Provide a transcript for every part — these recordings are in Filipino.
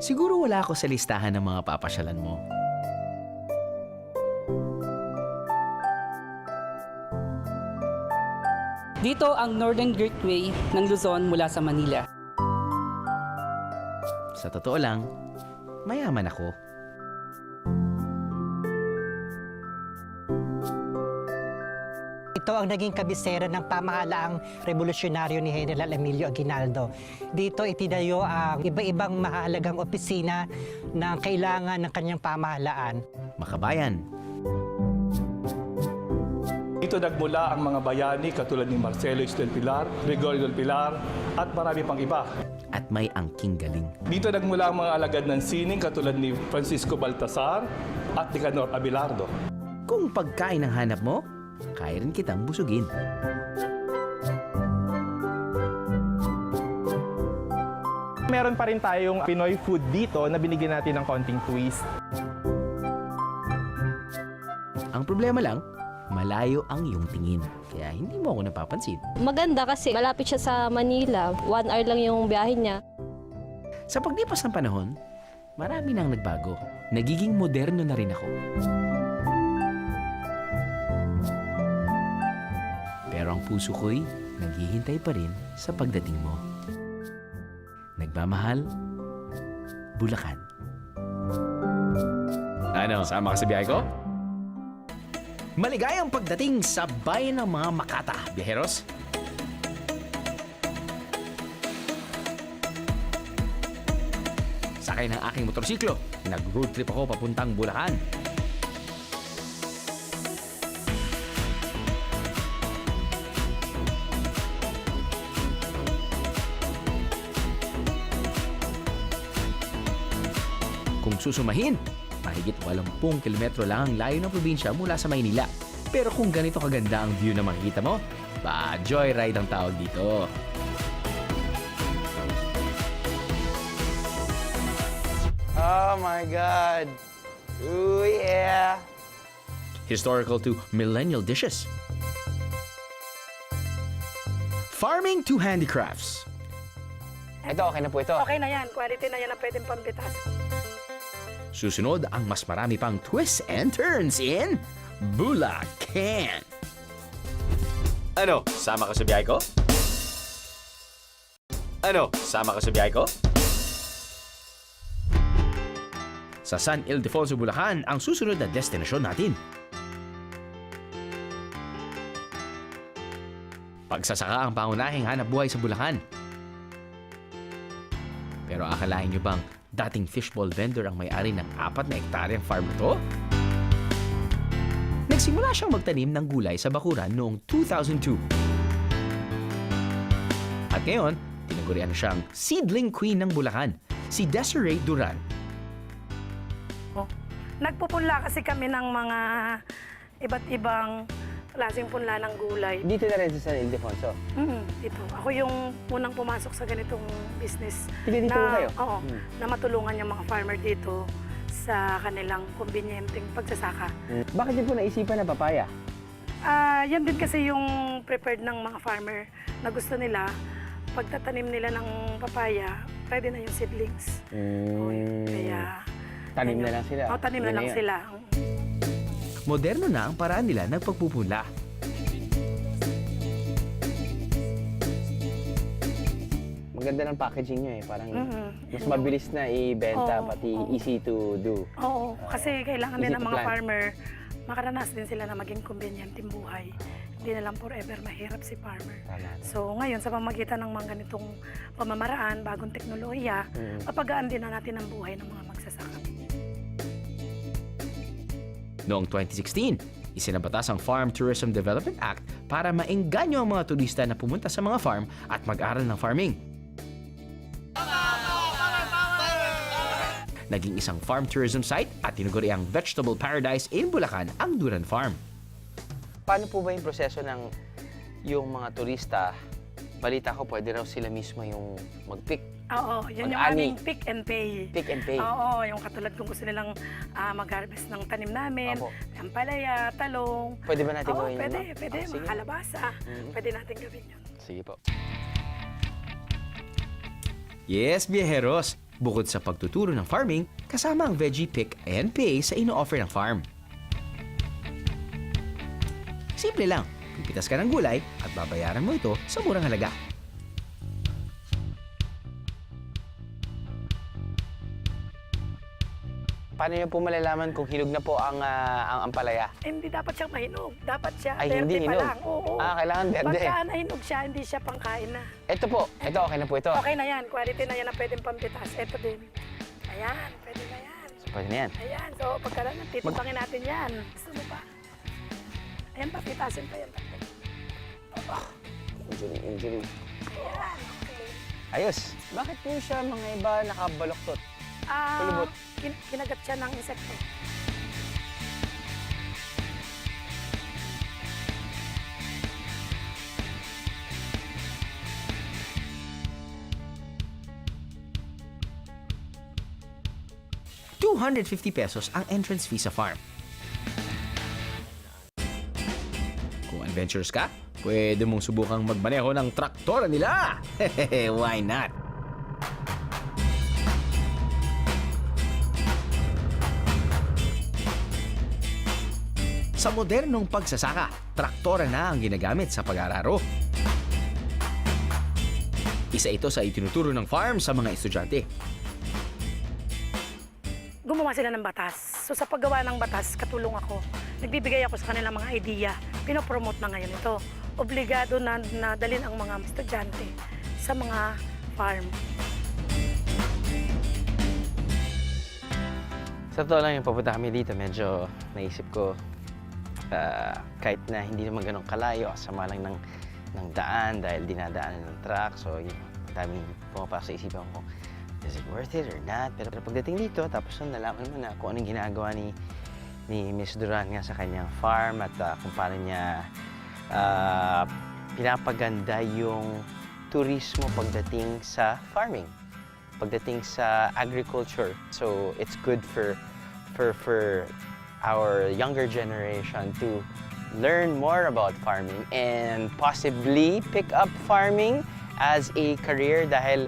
Siguro wala ako sa listahan ng mga papasyalan mo. Dito ang Northern Great Way ng Luzon mula sa Manila. Sa totoo lang, mayaman ako. Ito ang naging kabisera ng pamahalaang revolusyonaryo ni General Emilio Aguinaldo. Dito itinayo ang iba-ibang mahalagang opisina na kailangan ng kanyang pamahalaan. Makabayan, Dito nagmula ang mga bayani katulad ni Marcelo H. del Pilar, Gregorio del Pilar, at marami pang iba. at may angking galing. Dito nagmula ang mga alagad ng sining katulad ni Francisco Baltasar at Nicanor Abelardo. Kung pagkain ang hanap mo, kaya rin kitang busugin. Meron pa rin tayong Pinoy food dito na binigyan natin ng konting twist. Ang problema lang, malayo ang iyong tingin. Kaya hindi mo ako napapansin. Maganda kasi malapit siya sa Manila. 1 hour lang yung biyahe niya. Sa paglipas ng panahon, marami nang nagbago. Nagiging moderno na rin ako. Pero ang puso ko'y naghihintay pa rin sa pagdating mo. Nagmamahal, Bulacan. Ano, sama ka sa biyahe ko? Maligayang pagdating sa bayan ng mga Makata, biyaheros. Sakay ng aking motorsiklo, nag-road trip ako papuntang Bulacan. Kung susumahin, mahigit 80 kilometro lang ang layo ng probinsya mula sa Maynila. Pero kung ganito kaganda ang view na makikita mo, joyride ang tawag dito. Oh my God. Ooh, yeah. Historical to millennial dishes. Farming to handicrafts. Ito, okay na po ito. Okay na yan. Quality na yan na pwedeng pambitas. Susunod ang mas marami pang twists and turns in Bulacan. Ano, sama ka sa biyahe ko? Ano, sama ka sa biyahe ko? Sa San Ildefonso, Bulacan, ang susunod na destinasyon natin. Pagsasaka ang pangunahing hanap buhay sa Bulacan. Pero akalain nyo bang dating fishball vendor ang may-ari ng 4 na hektaryang farm na to? Nagsimula siyang magtanim ng gulay sa bakuran noong 2002. At ngayon, tinagurian siyang seedling queen ng Bulacan, si Desiree Duran. Nagpupunla kasi kami ng mga iba't ibang klaseng punla ng gulay. Dito na rin sa San Ildefonso. Dito. Ako yung unang pumasok sa ganitong business. Dito kayo? Oo, na matulungan yung mga farmer dito sa kanilang kumbinyenteng pagsasaka. Bakit niyo po naisipan na papaya? Yan din kasi yung prepared ng mga farmer na gusto nila, pagtatanim nila ng papaya, pwede na yung seedlings. Kaya Tanim na lang sila. tanim na Yun lang yun. sila. Moderno na ang paraan nila ng pagpupunla. Maganda ng packaging niyo eh. Parang mas Yun. mabilis na ibenta, Oo, pati oo. easy to do. Oo, kasi kailangan Easy din ng to mga plan. farmer, makaranas din sila na maging convenient-yung buhay. Hindi na lang forever mahirap si farmer. Tama. So ngayon, sa pamagitan ng mga ganitong pamamaraan, bagong teknolohiya, papagaan din na natin ang buhay ng mga magsasaka. Noong 2016, isinabatas ang Farm Tourism Development Act para maengganyo ang mga turista na pumunta sa mga farm at mag-aral ng farming. Naging isang farm tourism site at tinuguriang vegetable paradise in Bulacan ang Duran Farm. Paano po ba yung proseso ng yung mga turista? Balita ko, pwede raw sila mismo yung mag-pick. Oo, yun yung Mag-ani. aming pick and pay. Pick and pay. Oo, yung katulad kung gusto nilang mag-harvest ng tanim namin, Opo. ampalaya, talong. Pwede ba natin Oo, gawin yun, pwede, ma'am? pwede. Sige. Mga kalabasa, pwede natin gawin yun. Sige po. Yes, biyeheros! Bukod sa pagtuturo ng farming, kasama ang veggie pick and pay sa ino-offer ng farm. Simple lang, pipitas ka ng gulay at babayaran mo ito sa murang halaga. Paano niyo po malalaman kung hinog na po ang ampalaya? Hindi dapat siyang mahinog. Dapat siya Ay, berde hindi pa hinog. lang. Oo. Kailangan berde. Pagka nahinog siya, hindi siya pangkain na. Ito po, ito okay na po ito. Okay na yan. Quality na yan na pwedeng pampitas. Ito din. Ayan, pwede na yan. Pwede na yan. Ayan, so pagkaroon, titubangin natin yan. Gusto mo pa? Ayan, papitasin pa yan. Injury. Ayan, okay. Ayos. Bakit po siya mga iba nakabaloktot? Kulubot. Kinagat siya ng insekto. ₱250 ang entrance fee sa farm. Kung adventurous ka, pwede mong subukang magmaneho ng traktora nila. Why not? Sa modernong pagsasaka, traktora na ang ginagamit sa pag-araro. Isa ito sa itinuturo ng farm sa mga estudyante. Gumawa sila ng batas. So sa paggawa ng batas, katulong ako. Nagbibigay ako sa kanilang mga idea. Pinopromote na ngayon ito. Obligado na dalhin ang mga estudyante sa mga farm. Sa totoo lang yung papunta kami dito, medyo naisip ko kahit na hindi naman ganun kalayo, sama lang ng daan dahil dinadaanan ng truck. So, yun, daming pumapasok sa isipan ko, is it worth it or not? Pero pagdating dito, tapos nalaman mo na kung anong ginagawa ni Miss Duran nga sa kanyang farm at kung paano niya pinapaganda yung turismo pagdating sa farming, pagdating sa agriculture. So, it's good for our younger generation to learn more about farming and possibly pick up farming as a career dahil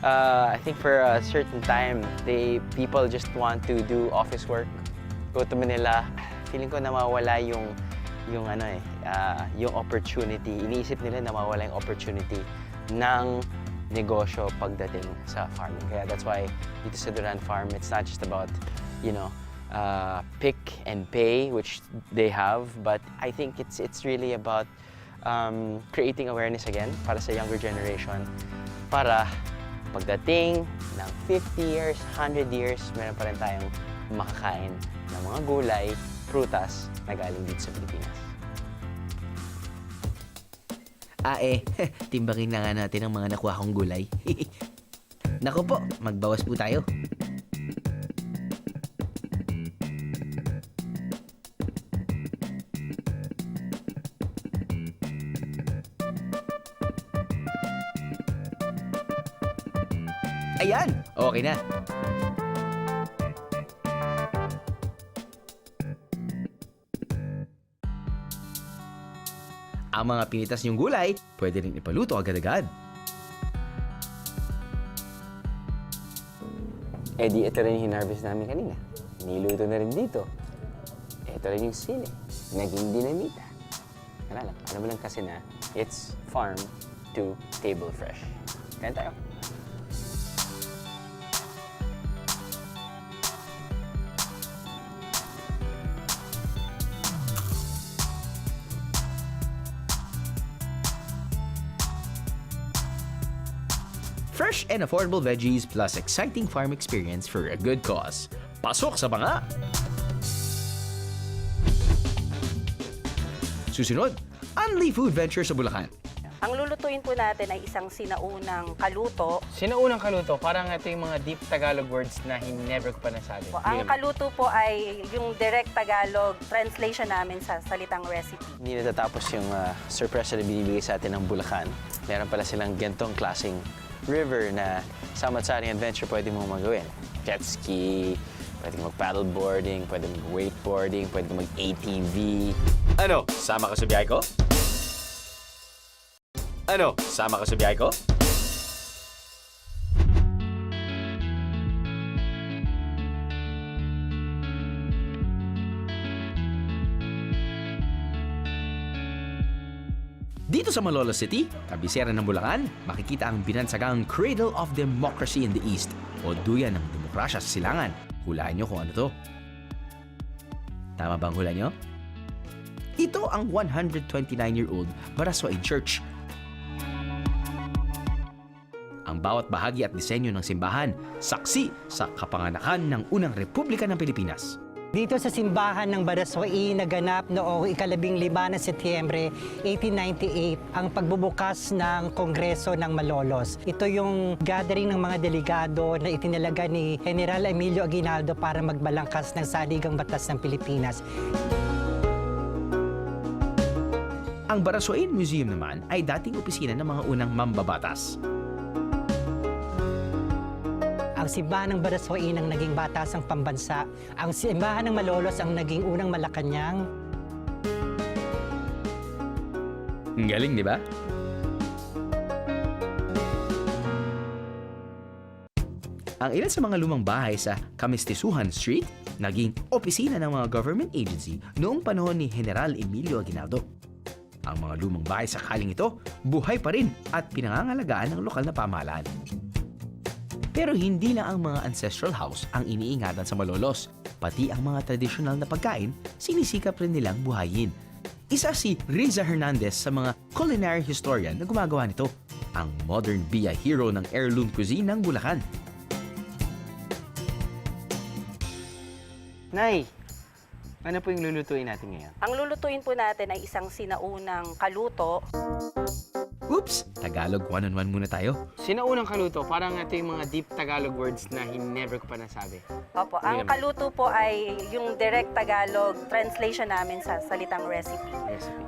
I think for a certain time people just want to do office work, go to Manila. Feeling ko nawawala yung opportunity. Iniisip nila nawawala yung opportunity ng negosyo pagdating sa farming. Kaya that's why dito sa Duran Farm, it's not just about, pick and pay, which they have, but I think it's really about creating awareness again para sa younger generation, para pagdating ng 50 years, 100 years, meron pa rin tayong makakain ng mga gulay, prutas na galing dito sa Pilipinas. Timbangin na nga natin ang mga nakuha kong gulay. Naku po, magbawas po tayo. Ayan, okay na. Ang mga pinitas niyong gulay, pwede rin ipaluto agad-agad. Di ito rin yung hinarvest namin kanina. Niluto na rin dito. Ito rin yung sili. Naging dinamita. Alam mo lang kasi na, it's farm to table fresh. Kaya tayo. Fresh and affordable veggies plus exciting farm experience for a good cause. Pasok sa banga! Susunod, Unli Food Venture sa Bulacan. Ang lulutuin po natin ay isang sinaunang kaluto. Sinaunang kaluto, parang ito yung mga deep Tagalog words na never ko pa nasabi. Ang kaluto po ay yung direct Tagalog translation namin sa salitang recipe. Hindi natatapos yung surprise na binibigay sa atin ng Bulacan. Meron pala silang gantong klaseng river na samat-saring adventure pwede mo magawin. Jet ski, pwede mag-paddleboarding, pwede mag-wakeboarding, pwede mag-ATV. Ano, sama ka sa biyahe ko? Ano, sama ka sa biyahe ko? Dito sa Malolos City, kabisera ng Bulacan, makikita ang binansagang Cradle of Democracy in the East o duyan ng demokrasya sa silangan. Hulaan nyo kung ano to. Tama bang hula nyo? Ito ang 129-year-old Baraswain Church. Ang bawat bahagi at disenyo ng simbahan, saksi sa kapanganakan ng unang Republika ng Pilipinas. Dito sa simbahan ng Baraswain naganap noong 15 ng Setyembre 1898 ang pagbubukas ng Kongreso ng Malolos. Ito yung gathering ng mga delegado na itinalaga ni General Emilio Aguinaldo para magbalangkas ng saligang batas ng Pilipinas. Ang Baraswain Museum naman ay dating opisina ng mga unang mambabatas. Ang simbahan ng Baraswain ang naging batasang pambansa. Ang simbahan ng Malolos ang naging unang Malacanang. Ang galing, di ba? Ang ilan sa mga lumang bahay sa Kamistisuhan Street naging opisina ng mga government agency noong panahon ni General Emilio Aguinaldo. Ang mga lumang bahay sa kaling ito, buhay pa rin at pinangangalagaan ng lokal na pamahalaan. Pero hindi lang ang mga ancestral house ang iniingatan sa Malolos. Pati ang mga tradisyonal na pagkain, sinisikap rin nilang buhayin. Isa si Riza Hernandez sa mga culinary historian na gumagawa nito. Ang modern Bia hero ng heirloom cuisine ng Bulacan. Nay, ano po yung lulutuin natin ngayon? Ang lulutuin po natin ay isang sinaunang kaluto. Oops! Tagalog one-on-one muna tayo. Sinaunang kaluto, parang ito yung mga deep Tagalog words na never ko pa nasabi. Opo, ang kaluto po ay yung direct Tagalog translation namin sa salitang recipe.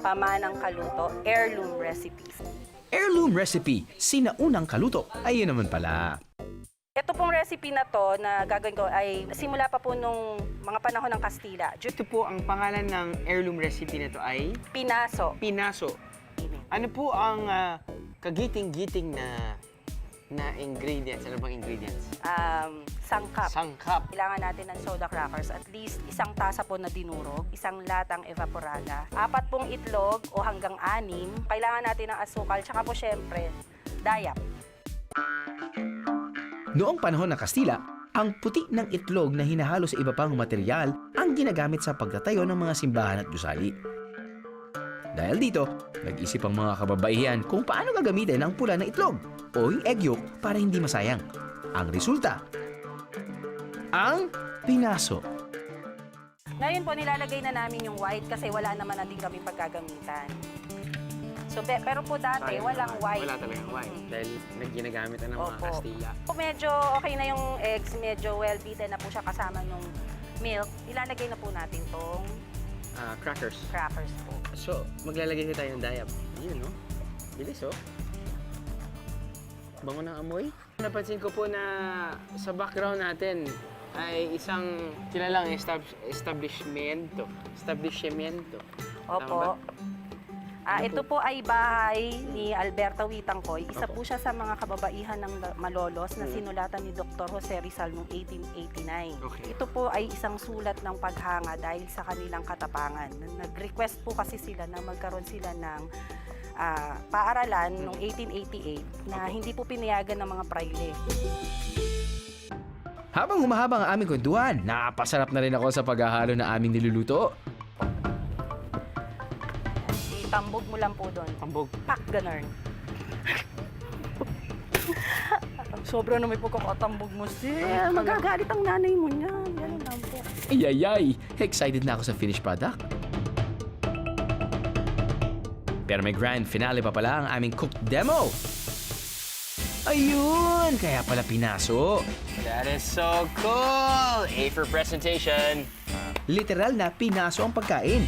Pamanang kaluto, heirloom recipes. Heirloom recipe, sinaunang kaluto. Ayun naman pala. Ito pong recipe na to na gagawin ko ay simula pa po nung mga panahon ng Kastila. Ito po, ang pangalan ng heirloom recipe na to ay Pinaso. Pinaso. Ano po ang kagiting-giting na ingredients? Ano bang ingredients? Sangkap. Sangkap. Kailangan natin ng soda crackers, at least isang tasa po na dinurog, isang latang evaporada, 4 pong itlog o hanggang 6, kailangan natin ng asukal, tsaka po syempre, dayap. Noong panahon ng Kastila, ang puti ng itlog na hinahalo sa iba pang material ang ginagamit sa pagtatayo ng mga simbahan at gusali. Dahil dito, nag-isip ang mga kababaihan kung paano gagamitin ang pula na itlog o yung egg yolk para hindi masayang. Ang resulta, ang pinaso. Ngayon po, nilalagay na namin yung white kasi wala naman na din kami pagkagamitan. So, pero po dati, walang white. Wala talagang white. Dahil ginagamit na ng mga Opo. Kastila. Kung medyo okay na yung eggs, medyo well beaten na po siya kasama nung milk, ilalagay na po natin tong Crackers. crackers po. So, maglalagay tayo ng dayap. Yun, no? Bilis, oh. Bango ng amoy. Napansin ko po na sa background natin ay isang kilalang establishmento. Opo. Ito po ay bahay ni Alberto Witangcoy. Isa po siya sa mga kababaihan ng Malolos na sinulatan ni Dr. Jose Rizal noong 1889. Okay. Ito po ay isang sulat ng paghanga dahil sa kanilang katapangan. Nag-request po kasi sila na magkaroon sila ng paaralan noong 1888 na hindi po pinayagan ng mga praile. Habang humahaba ang aming kwentuhan, napasarap na rin ako sa paghahalo na aming niluluto. Tambog mo lang po doon. Tambog. Pak, ganun. Sobra na may pagkakatambog mo, sis. Magagalit ang nanay mo niyan. Ganun lang po. Ayayay! Excited na ako sa finished product. Pero may grand finale pa pala ang aming cooked demo. Ayun! Kaya pala pinaso. That is so cool! A for presentation. Literal na pinaso ang pagkain.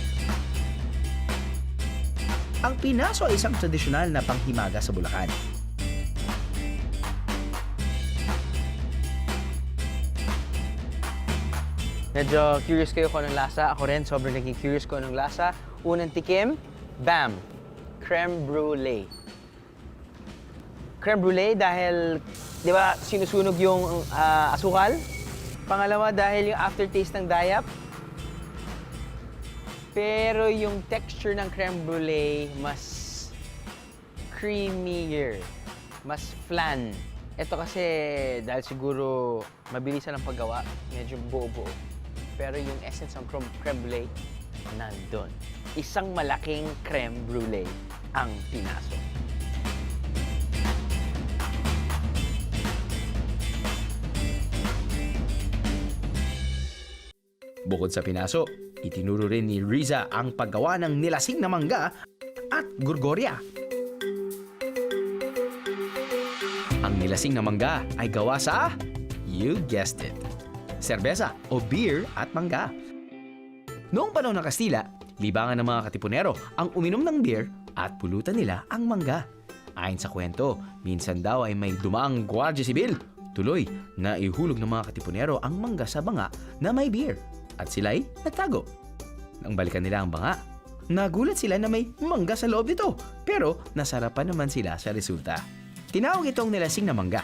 Ang pinaso ay isang tradisyonal na panghimaga sa Bulacan. Medyo curious kayo kung anong lasa. Ako rin, sobrang naging curious ko anong lasa. Unang tikim, bam! Creme brulee. Creme brulee dahil, di ba, sinusunog yung asukal. Pangalawa, dahil yung aftertaste ng dayap. Pero yung texture ng creme brulee, mas creamier, mas flan. Ito kasi dahil siguro mabilisan ang paggawa, medyo buo-buo. Pero yung essence ng creme brulee, nandun. Isang malaking creme brulee ang pinaso. Bukod sa pinaso, itinuro rin ni Riza ang paggawa ng nilasing na mangga at gurgorya. Ang nilasing na mangga ay gawa sa, you guessed it, serbesa o beer at mangga. Noong panahon ng Kastila, libangan ng mga katipunero ang uminom ng beer at pulutan nila ang mangga. Ayon sa kwento, minsan daw ay may dumaang Guardia Sibil. Tuloy na ihulog ng mga katipunero ang mangga sa banga na may beer at sila'y nagtago. Nang balikan nila ang banga, nagulat sila na may mangga sa loob nito pero nasarapan naman sila sa resulta. Tinawag itong nilasing na mangga.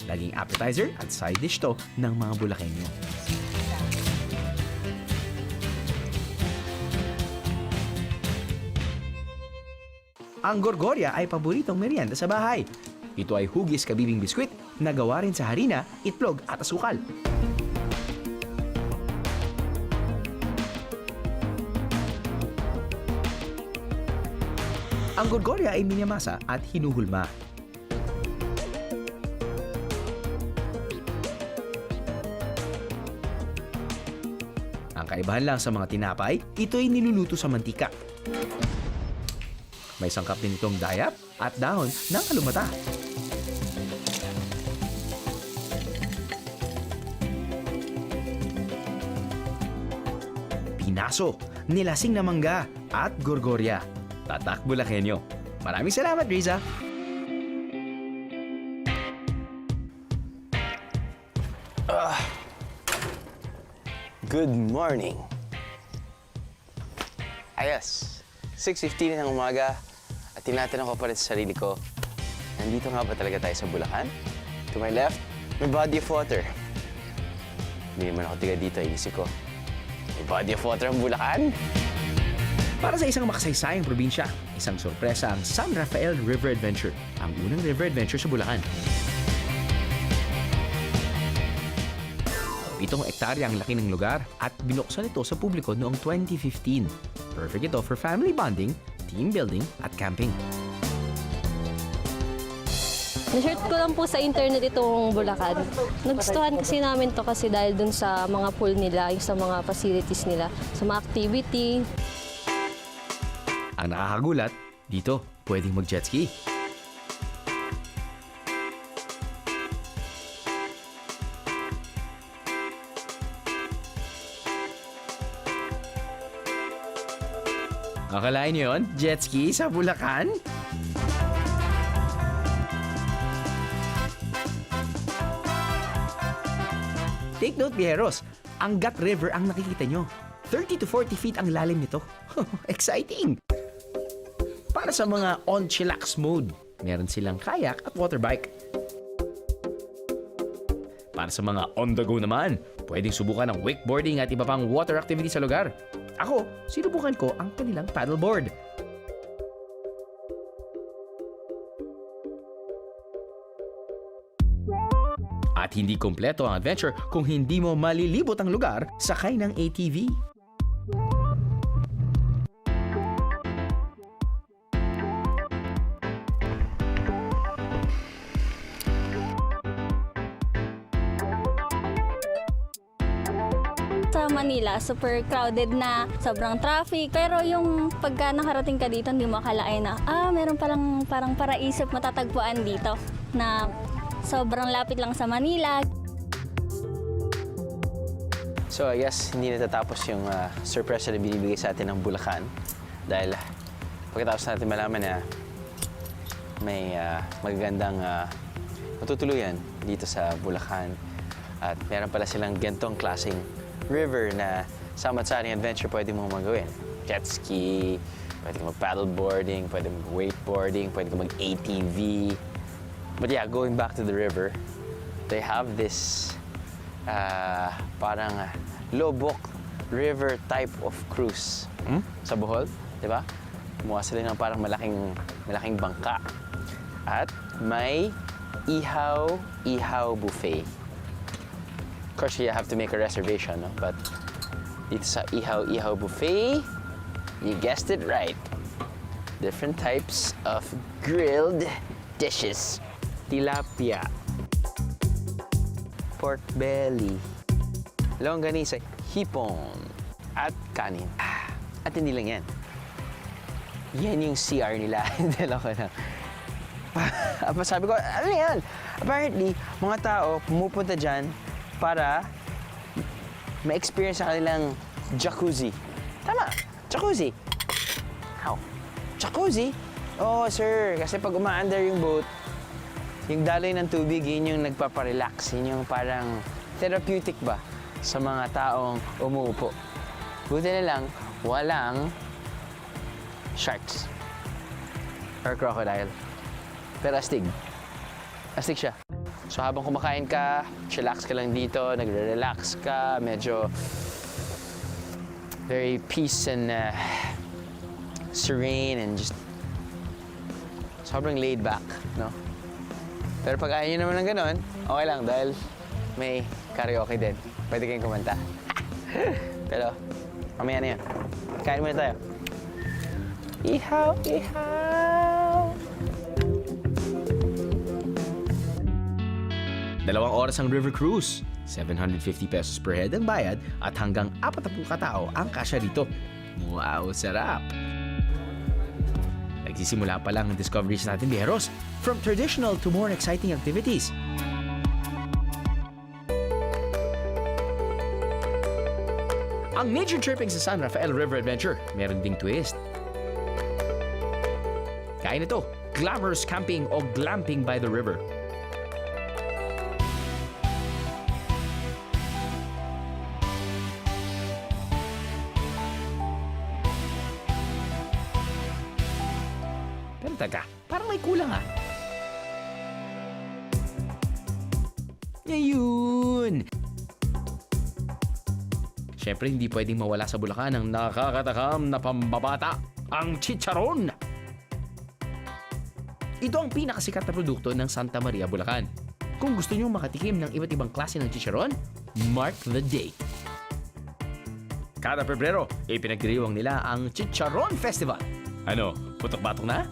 Naging appetizer at side dish to ng mga Bulakenyo. Ang gorgorya ay paboritong merienda sa bahay. Ito ay hugis kabibing biskwit na gawa rin sa harina, itlog at asukal. Ang gorgorya ay minamasa at hinuhulma. Ang kaibahan lang sa mga tinapay, ito ay niluluto sa mantika. May sangkap din itong dayap at dahon ng kalumata. Pinaso, nilasing na mangga at gorgorya. Tatak Bulakenyo. Maraming salamat, Riza! Good morning! Ayos, 6:15 ng umaga at tinatanong ko pa rin sa sarili ko, nandito nga ba talaga tayo sa Bulacan? To my left, may body of water. Hindi naman ako tiga dito, inisip ko, may body of water ang Bulacan? Para sa isang makasaysayang probinsya, isang sorpresa ang San Rafael River Adventure, ang unang river adventure sa Bulacan. 7 hektarya ang laki ng lugar at binuksan ito sa publiko noong 2015. Perfect ito for family bonding, team building at camping. Na-share ko lang po sa internet itong Bulacan. Nagustuhan kasi namin to kasi dahil dun sa mga pool nila, yung sa mga facilities nila, sa mga activity. Ang nakakagulat, dito pwedeng mag-jet ski. Akalain niyo yun? Jet ski sa Bulacan? Take note, Bieros. Ang Gat River ang nakikita nyo. 30 to 40 feet ang lalim nito. Exciting! Para sa mga on chillax mode, meron silang kayak at water bike. Para sa mga on the go naman, pwedeng subukan ng wakeboarding at iba pang water activity sa lugar. Ako, sinubukan ko ang kanilang paddleboard. At hindi kompleto ang adventure kung hindi mo malilibot ang lugar sakay ng ATV. Sa Manila, super crowded na, sobrang traffic. Pero yung pagka nakarating ka dito, hindi mo akalain na, meron parang paraisip matatagpuan dito na sobrang lapit lang sa Manila. So I guess hindi natatapos yung surprise na binibigay sa atin ng Bulacan dahil pagkatapos natin malaman na may magagandang matutuluyan dito sa Bulacan at meron pala silang gantong klaseng river na samat-saring adventure pwede mong magawin. Jet ski, pwede ka mag-paddleboarding, pwede mag-wakeboarding, pwede ka mag-ATV. But yeah, going back to the river, they have this parang Lobok River type of cruise sa Bohol, di ba? Kumuha sila ng parang malaking bangka. At may ihaw buffet. Of course, you have to make a reservation, no? But dito sa ihaw buffet, you guessed it right. Different types of grilled dishes. Tilapia, pork belly, longganisa, hipon, at kanin. At hindi lang yan. Yan yung CR nila. Hindi lang ko lang. Sabi ko, ano yan? Apparently, mga tao pumupunta dyan para ma-experience sa kanilang jacuzzi. Tama, jacuzzi. How? Jacuzzi? Oo, sir. Kasi pag umaandar yung boat, yung daloy ng tubig, yun yung nagpaparelax. Yun yung parang therapeutic ba sa mga taong umuupo. Buti na lang, walang sharks or crocodile. Pero astig. Astig siya. So habang kumakain ka, chillax ka lang dito, nagre-relax ka, medyo very peace and serene and just sobrang laid back, no? Pero pag ayaw nyo naman ng ganon, okay lang dahil may karaoke din. Pwede kayong kumanta. Pero mamaya na yan. Kain muna tayo. Ihaw, ihaw! 2 oras ang river cruise. 750 pesos per head ang bayad at hanggang 40 katao ang kasya dito. Wow, sarap! Nagsisimula pa lang ang discoveries natin, biyeros. From traditional to more exciting activities. Ang nature tripping sa San Rafael River Adventure, meron ding twist. Kaya nito, glamorous camping o glamping by the river. Pero teka, parang may kulang ah. Ngayon! Siyempre, hindi pwedeng mawala sa Bulacan ang nakakatakam na pambabata, ang chicharon! Ito ang pinakasikat na produkto ng Santa Maria, Bulacan. Kung gusto nyo makatikim ng iba't ibang klase ng chicharon, mark the date. Kada Pebrero, ipinagdiriwang nila ang Chicharon Festival. Ano, putok-batok na?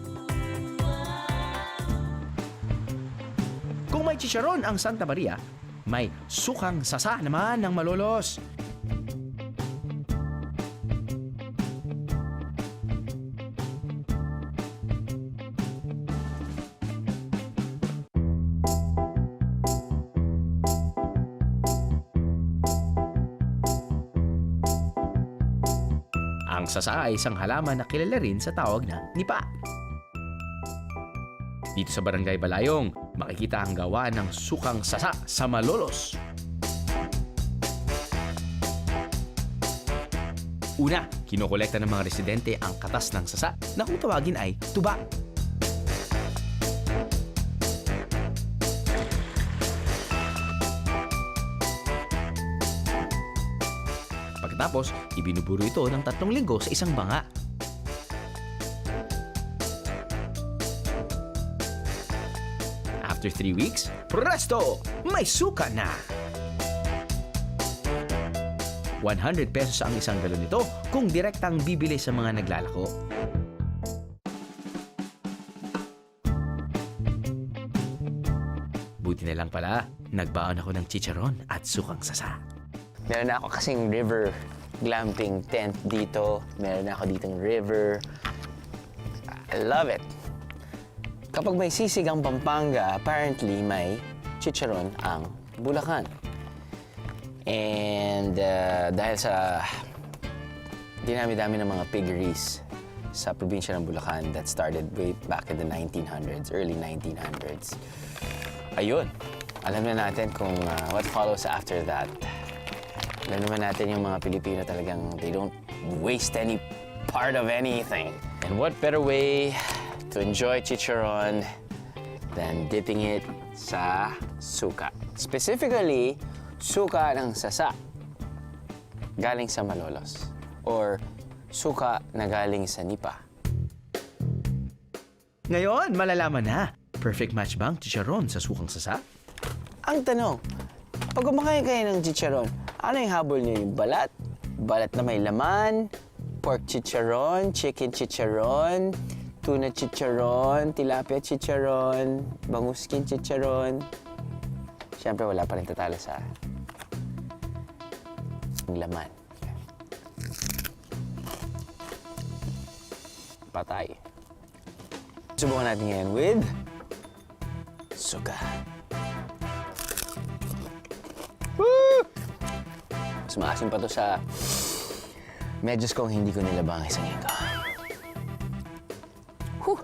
Kung may chicharon ang Santa Maria, may sukang sasa naman ng Malolos. Ang sasa ay isang halaman na kilala rin sa tawag na nipa. Dito sa Barangay Balayong, makikita ang gawa ng sukang sasa sa Malolos. Una, kinokolekta ng mga residente ang katas ng sasa na kung tawagin ay tuba. Pagkatapos, ibinuburo ito ng 3 linggo sa isang banga. After 3 weeks, presto! May suka na! 100 pesos ang isang galon nito kung direktang bibili sa mga naglalako. Buti na lang pala, nagbaon ako ng chicharon at sukang sasa. Meron na ako kasing river glamping tent dito. Meron na ako ditong river. I love it. Kapag may sisig ang Pampanga, apparently may chicharon ang Bulacan. And dahil sa dinami-dami ng mga piggeries sa probinsya ng Bulacan that started way back in the 1900s, early 1900s. Ayun, alam na natin kung what follows after that. Alam naman natin yung mga Pilipino talagang they don't waste any part of anything. And what better way to enjoy chicharon than dipping it sa suka. Specifically, suka ng sasa galing sa Malolos or suka na galing sa nipa. Ngayon, malalaman na Perfect match ba ang chicharon sa sukang sasa? Ang tanong, pag kumakain kayo ng chicharon, ano yung habol niyo? Yung balat? Balat na may laman? Pork chicharon? Chicken chicharon? Tuna chicharon? Tilapia chicharon? Banguskin chicharon? Siyempre, wala pa rin tatalo sa laman. Patay. Subukan natin ngayon with suga. Woo! Mas maasim pa to sa medyos kong hindi ko nilabangay sa ngayon ko. Whew!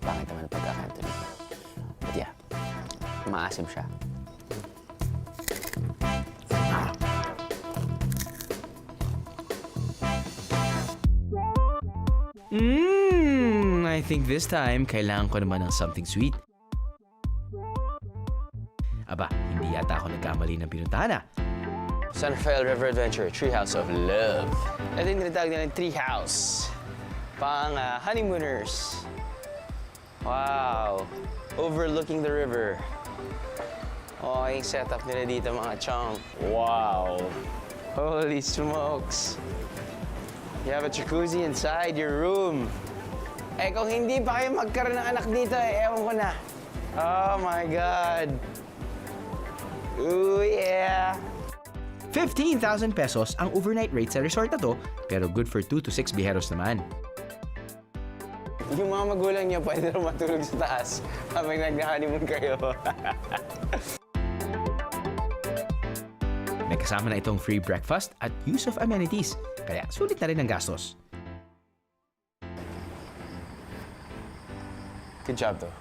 Pangit naman ang pagkakain to dito. But yeah, maasim siya. I think this time, kailangan ko naman ng something sweet. Aba, hindi yata ako nagkamali ng pinuntahan ah. San Rafael River Adventure, Treehouse of Love. Ito yung tinatawag nilang treehouse. Pang honeymooners. Wow. Overlooking the river. Okay yung setup nila dito mga chong. Wow. Holy smokes. You have a jacuzzi inside your room. Eh kung hindi pa kayo magkaroon ng anak dito, ewan ko na. Oh my God. Ooh yeah. 15,000 pesos ang overnight rate sa resort na to, pero good for 2 to 6 biheros naman. Yung mga magulang niyo pwede rin matulog sa taas habang nag-honeymoon kayo. May kasama na itong free breakfast at use of amenities, kaya sulit na rin ang gastos. Good job, though.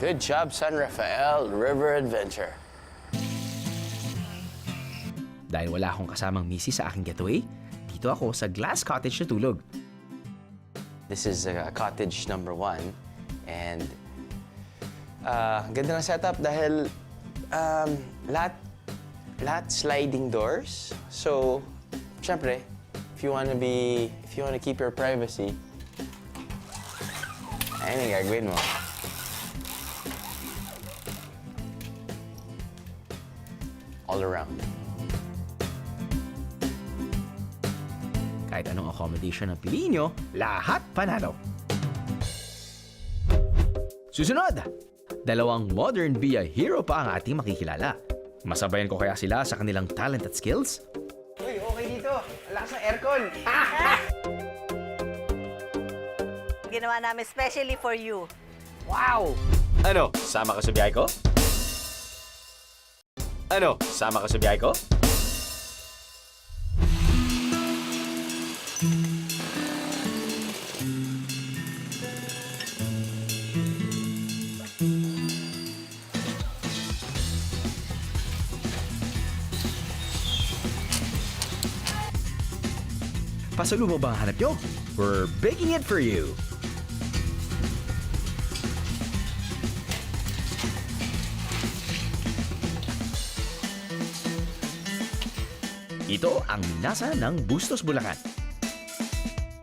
Good job, San Rafael River Adventure. Dahil wala akong kasamang misis sa aking getaway, dito ako sa glass cottage na tulog. This is cottage number 1. And ganda ng setup dahil lahat sliding doors. So, syempre, if you wanna keep your privacy, ayun yung gagawin mo. All around. Kahit anong accommodation ang piliin nyo, lahat panalo. Susunod, dalawang modern Via Hero pa ang ating makikilala. Masabayan ko kaya sila sa kanilang talent at skills? Uy, okay dito. Lakas ng aircon. Ginawa namin specially for you. Wow! Ano, sama ka sa biyahe ko? Ano, sama ka sa biyahe ko? Pasalubong ba ang hanap nyo? We're baking it for you! Ito ang minasa ng Bustos, Bulacan.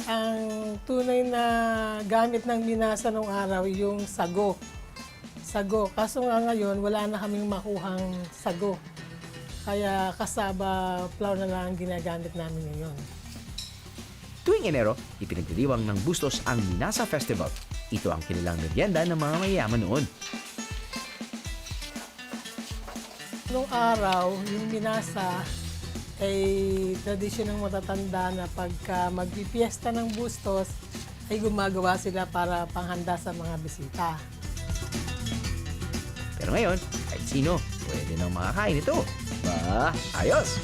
Ang tunay na gamit ng minasa nung araw yung sago. Sago. Kaso nga ngayon, wala na kaming makuhang sago. Kaya kasaba flour na lang ang ginagamit namin ngayon. Tuwing Enero, ipinagdiriwang ng Bustos ang Minasa Festival. Ito ang kinilang meryenda ng mga mayayaman noon. Nung araw, yung minasa ay tradisyon ng matatanda na pagka magpipiesta ng Bustos, ay gumagawa sila para panghanda sa mga bisita. Pero ngayon, kahit sino, pwede nang makakain ito. Ba, ayos!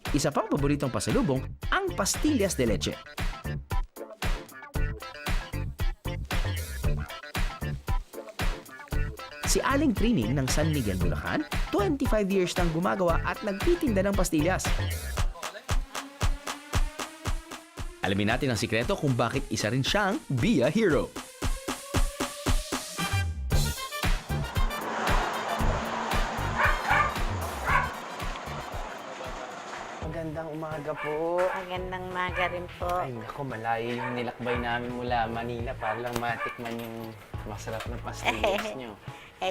Isa pang paboritong pasalubong, ang pastillas de leche. Si Aling Trining ng San Miguel, Bulacan, 25 years nang gumagawa at nagtitinda ng pastillas. Alamin natin ang sikreto kung bakit isa rin siyang Via Hero. Magandang umaga po. Magandang umaga rin po. Ay, naku, malayo yung nilakbay namin mula Manila para lang matikman yung masarap na pastillas nyo.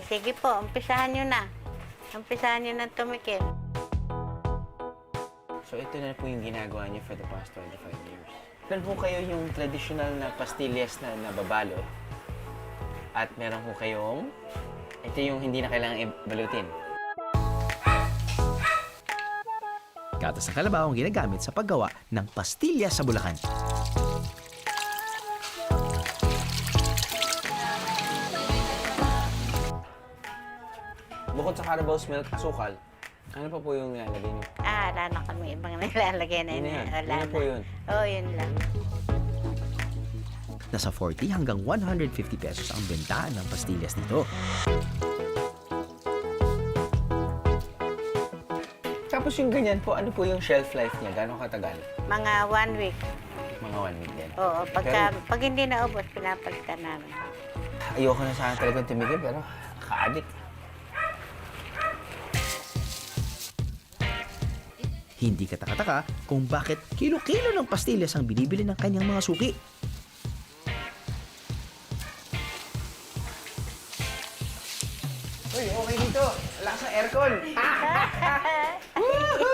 Sige po, umpisahan nyo na. Umpisahan nyo na tumikim. So, ito na po yung ginagawa niyo for the past 25 years. Meron po kayo yung traditional na pastillas na nababalot. At meron po kayong, ito yung hindi na kailangan ibalutin. Gatas ng kalabaw ang ginagamit sa paggawa ng pastilya sa Bulacan. Bukod sa Carabao's milk, asukal, ano pa po yung nilalagay niyo? Wala na kami ibang nilalagay na Yun yun. na yan. Wala Yun na po yun. Oo, yun lang. Nasa 40 hanggang 150 pesos ang bentahan ng pastillas nito. Tapos yung ganyan po, ano po yung shelf life niya? Gano'ng katagal? Mga 1 week. Mga 1 week din. Oo, pag hindi naubos, pinapalitan namin. Ayoko na sana talagang tumigil, pero ka-addict. Hindi katakataka kung bakit kilo-kilo ng pastillas ang binibili ng kanyang mga suki. Uy, okay dito. Lakas ng aircon. Woohoo!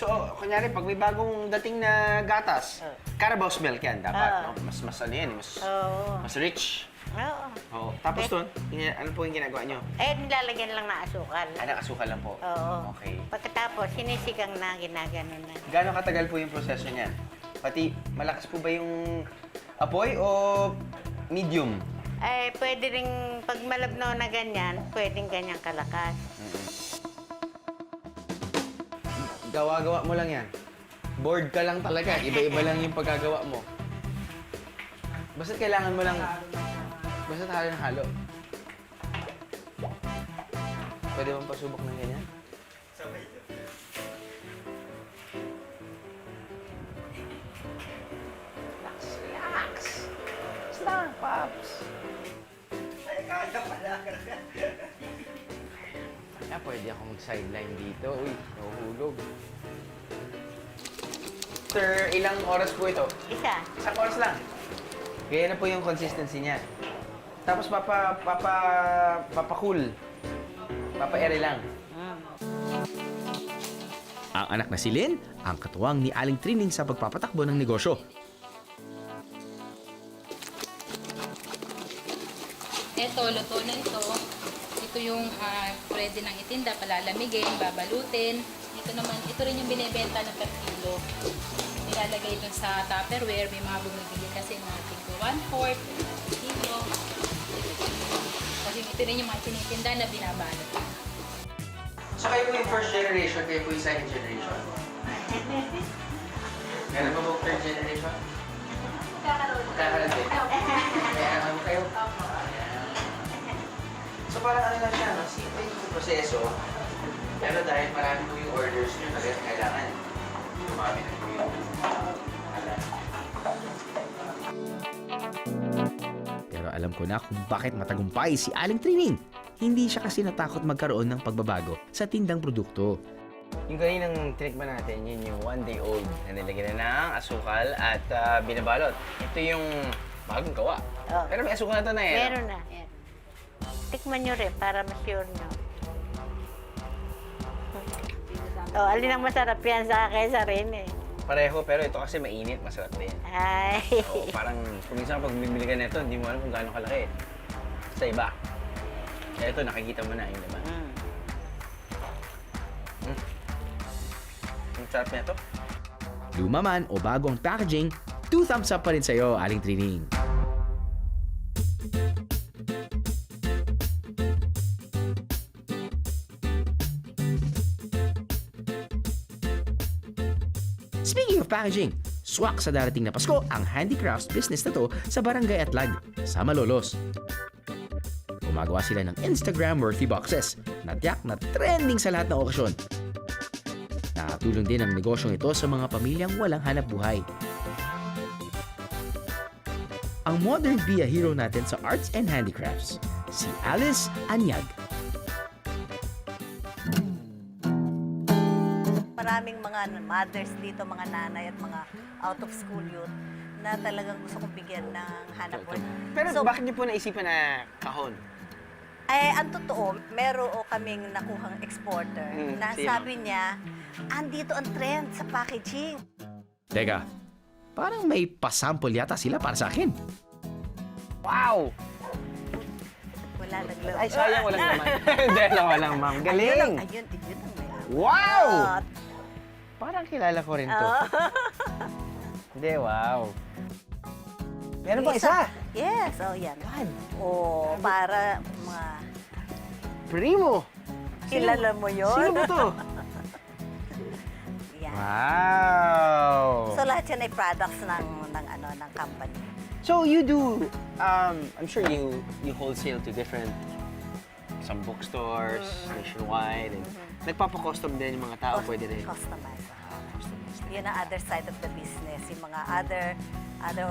So, kunyari, pag may bagong dating na gatas, Carabao's milk yan dapat. No? Mas ano yan, mas rich. Oo. Oo. Tapos doon, ano po yung ginagawa nyo? Nilalagyan lang ng asukal. Asukal lang po. Oo. Okay. Pagkatapos, sinisigang na, ginaganon na. Gano'ng katagal po yung proseso niyan? Pati, malakas po ba yung apoy o medium? Pwede rin, pag malabnaw na ganyan, pwedeng ganyang kalakas. Gawa-gawa mo lang yan. Bored ka lang talaga. Iba-iba lang yung pagkagawa mo. Basta kailangan mo lang... Basta halo ng halo. Pwede bang pasubok ng ganyan? Sabay ito. Relax. Relax. Pops. Ay, kaya pala. Kaya pwede ako mag-sideline dito. Uy, nahuhulog. Sir, ilang oras po ito? Isa. Isang oras lang. Kaya na po yung consistency niya. Tapos papacool. Papa-ere lang. Ang anak na si Lynn, ang katuwang ni Aling Trining sa pagpapatakbo ng negosyo. Ito, luto na ito. Ito yung pwede ng itinda, palalamigin, babalutin. Ito naman, ito rin yung binibenta ng per kilo. Nilalagay dun sa Tupperware, may mga bumibili kasi na tigto 1/4 kilo. Kasi ito rin yung mga tinitinda na binabalot. So kayo po yung first generation, kayo po yung second generation. Meron ba po third generation? Magkakaroon din. Kaya ano kayo? So parang ano lang siya, no? Simple yung proseso. Pero dahil marami po yung orders nyo, kailangan dumami na po yung Pero alam ko na kung bakit matagumpay si Aling Trining. Hindi siya kasi natakot magkaroon ng pagbabago sa tindang produkto. Yung kaninang tinikman natin, yun yung 1 day old na nilagyan na ng asukal at binabalot. Ito yung bagong gawa. Oh. Pero may asukal na ito na eh. Meron na. Tikman nyo rin para ma-sure nyo. Alin ang masarap yan sa kaysa rin eh. Pareho, pero ito kasi mainit, masarap din. Ay. So, parang kung minsan pag bibili ka nito, hindi mo alam kung gaano kalaki. Sa iba. Kaya ito, nakikita mo na yung laman. Ang sarap na ito. Luma man o bago ang packaging, 2 thumbs up pa rin sa'yo, Aling Trining. Speaking of packaging, swak sa darating na Pasko ang handicrafts business na to sa Barangay Atlag, sa Malolos. Gumagawa sila ng Instagram-worthy boxes na tiyak na trending sa lahat ng okasyon. Nakatulong din ang negosyong ito sa mga pamilyang walang hanap buhay. Ang modern Via hero natin sa arts and handicrafts, si Alice Anyag. maraming mga mothers dito, mga nanay at mga out-of-school youth na talagang gusto kong bigyan ng hanap buhay. Pero bakit niyo po naisipan na kahon? Ang totoo, meron kaming nakuhang exporter na sino? sabi niya, andito ang trend sa packaging. Teka, parang may pasample yata sila para sa akin. Wow! Wala naglaman. Ay, sayang walang naman. Hindi, walang ma'am. Galing! Ayun ang may Wow! Parang kilala ko rin to. Hindi, wow. Meron pa isa? Yes, yan. Para mga... Primo! Kilala mo yun? Sino ba to? Yan. Wow! So lahat yan ay products ng company. So you do, I'm sure you wholesale to some bookstores nationwide. And nagpapa-custom din yung mga tao, pwede rin. Customize. Yun ang other side of the business. Yung mga other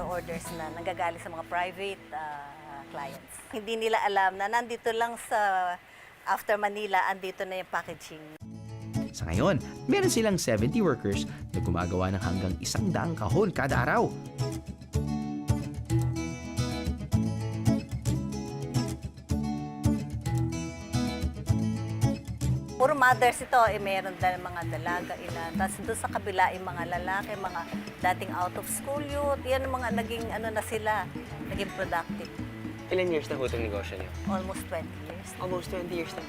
orders na nanggagaling sa mga private clients. Hindi nila alam na nandito lang sa after Manila, andito na yung packaging. Sa ngayon, meron silang 70 workers na gumagawa ng hanggang 100 kahon kada araw. Puro mothers ito, meron din mga dalaga ilan. Tapos doon sa kabila, yung mga lalaki, mga dating out of school youth, yan ang mga naging na sila, naging productive. Ilan years na ho itong negosyo niyo? Almost 20 years. Almost 20 years na.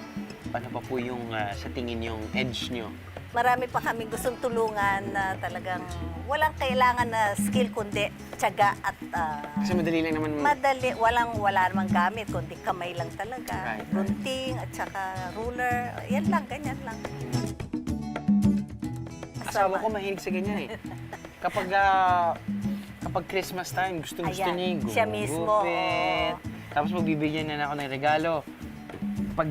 Ano pa po yung sa tingin yung edge niyo? Marami pa kami gustong tulungan na talagang walang kailangan na skill kundi tiyaga at Kasi madali lang naman. madali, wala namang gamit kundi kamay lang talaga. Right. Gunting at saka ruler, yan lang, ganyan lang. Asawa ko mahilig sa ganyan eh. Kapag Christmas time, gusto Ayan, niya yung siya mismo, gumugupit. Tapos magbibigyan na ako ng regalo. Pag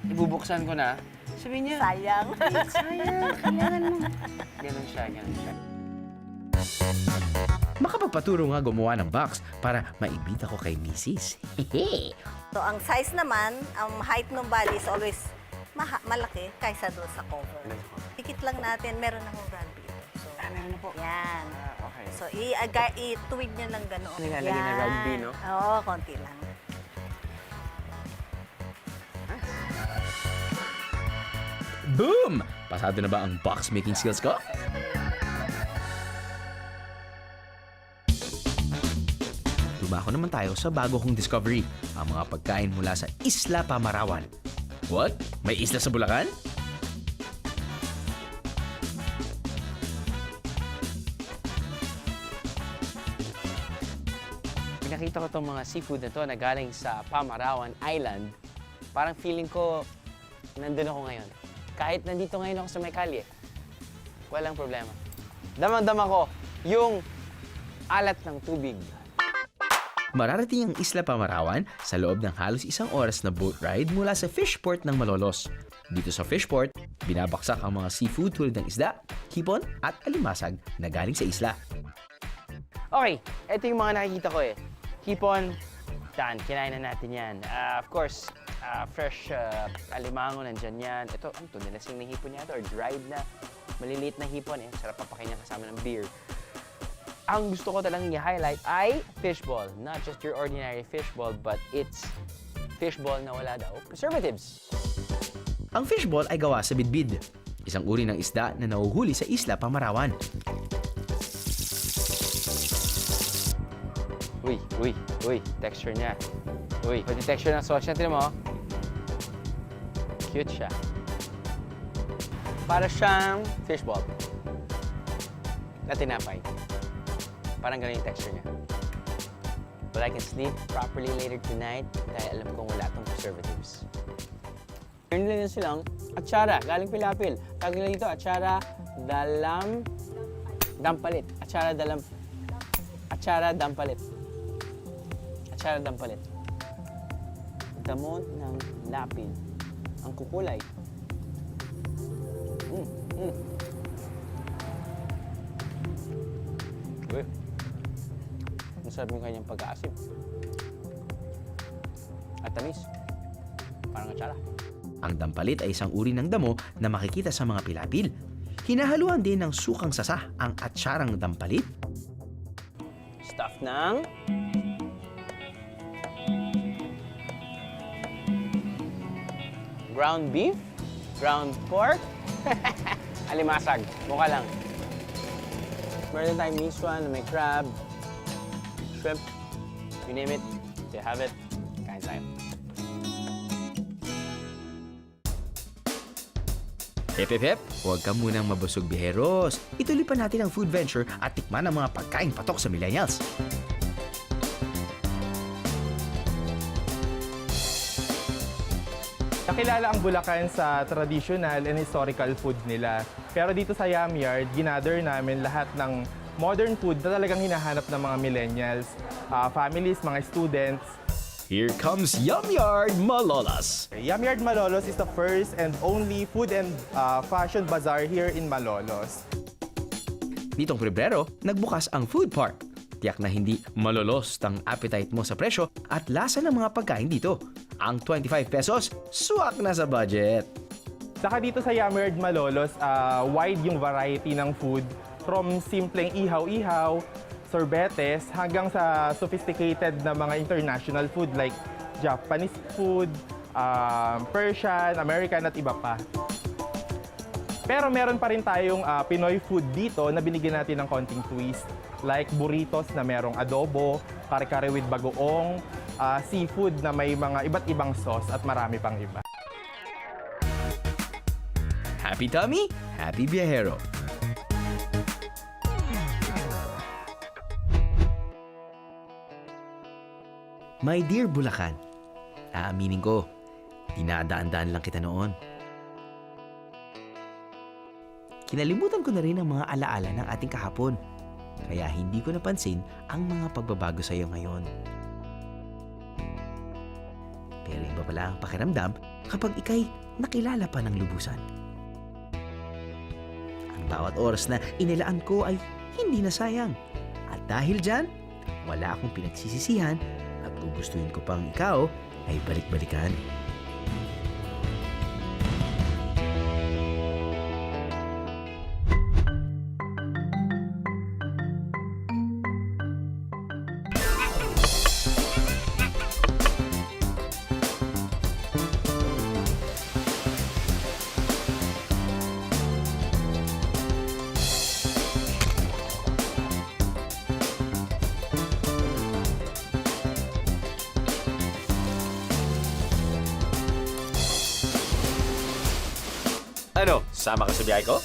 ibubuksan ko na, sabi niya, sayang. Sayang, kailangan mo. Ganun siya. Makapagpaturo nga gumawa ng box para maibita ko kay Mrs. Hehe! So, ang size naman, ang height ng body is always malaki kaysa doon sa cover. Tikit lang natin, meron akong rugby ito. So, meron na po. Yan. Okay. So, ituwid niya ng ganoon. Nilalagay na rugby, no? Oo, konti lang. Boom! Pasado na ba ang box making skills ko? Dumako naman tayo sa bago kong discovery, ang mga pagkain mula sa Isla Pamarawan. What? May isla sa Bulacan? Nakita ko itong mga seafood na to na galing sa Pamarawan Island. Parang feeling ko, nandun ako ngayon. Kahit nandito ngayon ako sa may kalye, walang problema. Damang-dama ko yung alat ng tubig. Mararating ang Isla Pamarawan sa loob ng halos 1 oras na boat ride mula sa fishport ng Malolos. Dito sa fishport, binabaksak ang mga seafood tulad ng isda, hipon at alimasag na galing sa isla. Okay, ito yung mga nakikita ko eh. Hipon, kinain na natin yan. Of course, fresh alimango, nandyan yan. Ito, nilasing na hipon yata or dried na. Maliliit na hipon eh. Sarap papakain kasama ng beer. Ang gusto ko talagang i-highlight ay fishball. Not just your ordinary fishball, but it's fishball na wala daw preservatives. Ang fishball ay gawa sa bidbid, isang uri ng isda na nahuhuli sa Isla Pamarawan. Uy, texture niya. Uy, pati texture ng sauce niya, tinan mo. Cute siya. Para siyang fishball na tinapay. Parang ganun yung texture niya. But I can sleep properly later tonight dahil alam kong wala itong preservatives. Meron din silang atsara, galing Pilapil. Tawag nila dito, atsara dampalit. Atsara dampalit. Damon ng lapid. Ang kukulay. Uy. Masarap yung kanyang pag-aasim. At tamis. Parang atsara. Ang dampalit ay isang uri ng damo na makikita sa mga pilapil. Hinahaluan din ng sukang sasa ang atsarang dampalit. Stuff ng ground beef, ground pork, alimasag, mukha lang. Meron tayong miswa na may crab, shrimp, you name it, you have it, kain tayo. Hep hep hep, huwag ka munang mabusog biheros. Ituloy pa natin ang food venture at tikman ang mga pagkain patok sa millennials. Nakilala ang Bulacan sa traditional and historical food nila. Pero dito sa Yamyard, ginather namin lahat ng modern food na talagang hinahanap ng mga millennials, families, mga students. Here comes Yamyard Malolos! Yamyard Malolos is the first and only food and fashion bazaar here in Malolos. Nitong Pebrero, nagbukas ang food park. Tiyak na hindi malolos ang appetite mo sa presyo at lasa ng mga pagkain dito. Ang 25 pesos, suwak na sa budget. Saka dito sa Yamyard Malolos, wide yung variety ng food from simpleng ihaw-ihaw, sorbetes, hanggang sa sophisticated na mga international food like Japanese food, Persian, American at iba pa. Pero meron pa rin tayong Pinoy food dito na binigyan natin ng konting twist. Like burritos na merong adobo, kare-kare with bagoong, seafood na may mga iba't ibang sauce at marami pang iba. Happy tummy, happy biyahero! My dear Bulacan, aaminin ko, dinadaan-daan lang kita noon. Kinalimutan ko na rin ang mga alaala ng ating kahapon, kaya hindi ko napansin ang mga pagbabago sa iyo ngayon. Pero iba pala ang pakiramdam kapag ika'y nakilala pa ng lubusan. Ang bawat oras na inilaan ko ay hindi na sayang. At dahil dyan, wala akong pinagsisisihan at gugustuhin ko pang ikaw ay balik-balikan. Ano, sama ka sa biyahe ko?